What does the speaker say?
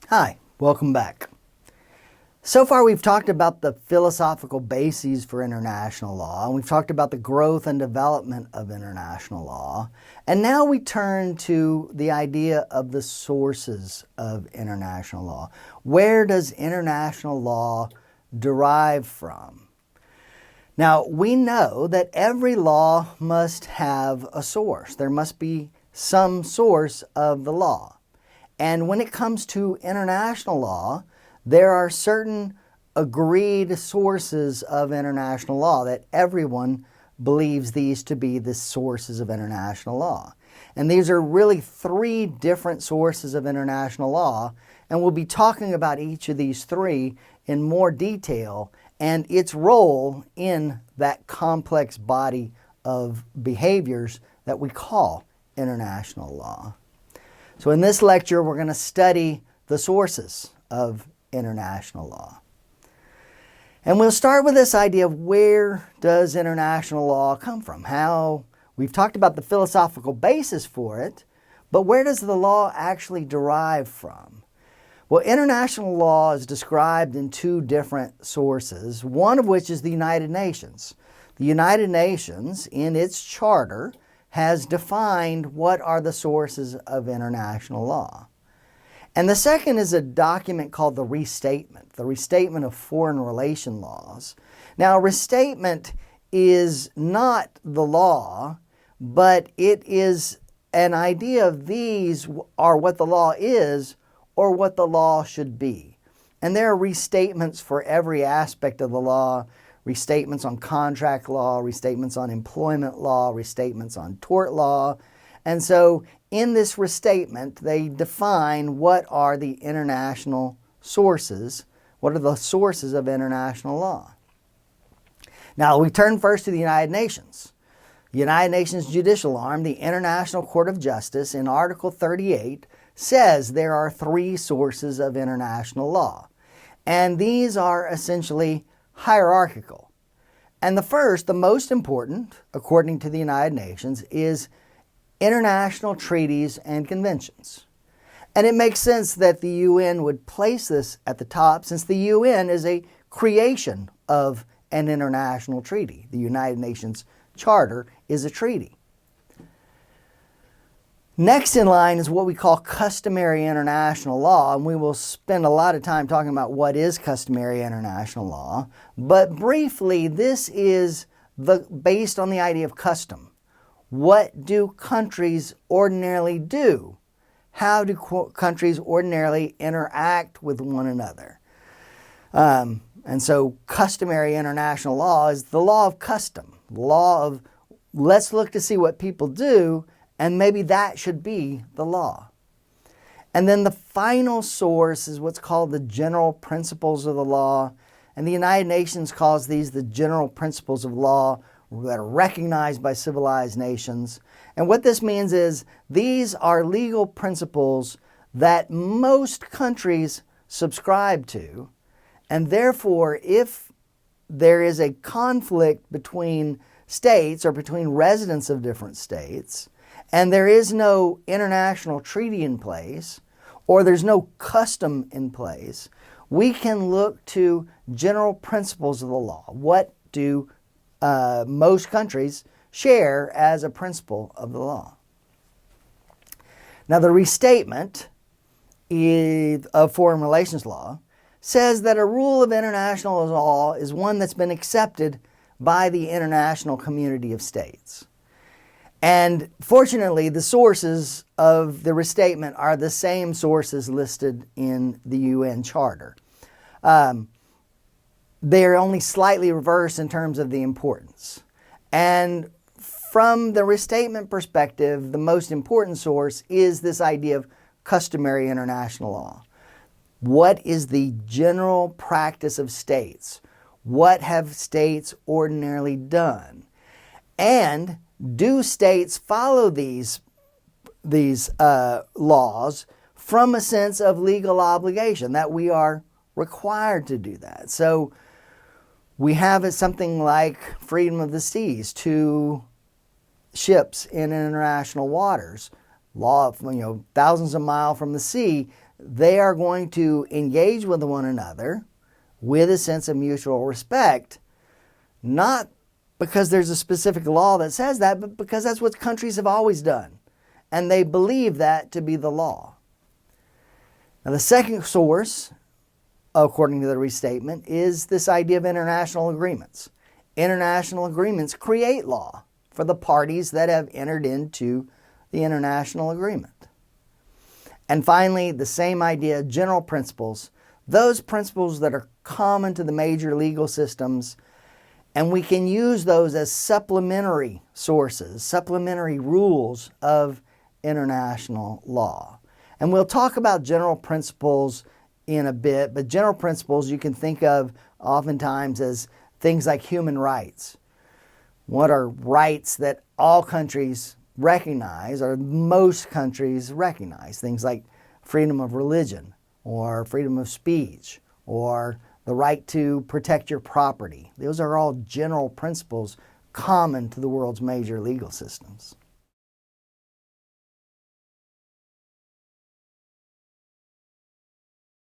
Hi, welcome back. So far we've talked about the philosophical bases for international law, and we've talked about the growth and development of international law, and now we turn to the idea of the sources of international law. Where does international law derive from? Now, we know that every law must have a source. There must be some source of the law. And when it comes to international law, there are certain agreed sources of international law that everyone believes these to be the sources of international law. And these are really three different sources of international law, and we'll be talking about each of these three in more detail and its role in that complex body of behaviors that we call international law. So in this lecture, we're going to study the sources of international law. And we'll start with this idea of where does international law come from? We've talked about the philosophical basis for it, but where does the law actually derive from? Well, international law is described in two different sources, one of which is the United Nations. The United Nations, in its charter, has defined what are the sources of international law. And the second is a document called the Restatement of Foreign Relation Laws. Now, restatement is not the law, but it is an idea of these are what the law is or what the law should be. And there are restatements for every aspect of the law. Restatements on contract law, restatements on employment law, restatements on tort law. And so in this restatement, they define what are the international sources, what are the sources of international law. Now we turn first to the United Nations. The United Nations judicial arm, the International Court of Justice, in Article 38, says there are three sources of international law. And these are essentially hierarchical. And the first, the most important, according to the United Nations, is international treaties and conventions. And it makes sense that the UN would place this at the top, since the UN is a creation of an international treaty. The United Nations Charter is a treaty. Next in line is what we call customary international law, and we will spend a lot of time talking about what is customary international law. But briefly, this is based on the idea of custom. What do countries ordinarily do? How do countries ordinarily interact with one another? And so customary international law is the law of custom, the law of let's look to see what people do, and maybe that should be the law. And then the final source is what's called the general principles of the law. And the United Nations calls these the general principles of law that are recognized by civilized nations. And what this means is these are legal principles that most countries subscribe to. And therefore, if there is a conflict between states or between residents of different states, and there is no international treaty in place, or there's no custom in place, we can look to general principles of the law. What do most countries share as a principle of the law? Now, the restatement of foreign relations law says that a rule of international law is one that's been accepted by the international community of states. And fortunately, the sources of the restatement are the same sources listed in the UN Charter. They're only slightly reversed in terms of the importance. And from the restatement perspective, the most important source is this idea of customary international law. What is the general practice of states? What have states ordinarily done? And do states follow these laws from a sense of legal obligation, that we are required to do that? So we have something like freedom of the seas to ships in international waters. Law of, thousands of miles from the sea, they are going to engage with one another with a sense of mutual respect, not because there's a specific law that says that, but because that's what countries have always done. And they believe that to be the law. Now, the second source, according to the restatement, is this idea of international agreements. International agreements create law for the parties that have entered into the international agreement. And finally, the same idea, general principles, those principles that are common to the major legal systems, and we can use those as supplementary sources, supplementary rules of international law. And we'll talk about general principles in a bit, but general principles you can think of oftentimes as things like human rights. What are rights that all countries recognize, or most countries recognize? Things like freedom of religion, or freedom of speech, or the right to protect your property. Those are all general principles common to the world's major legal systems.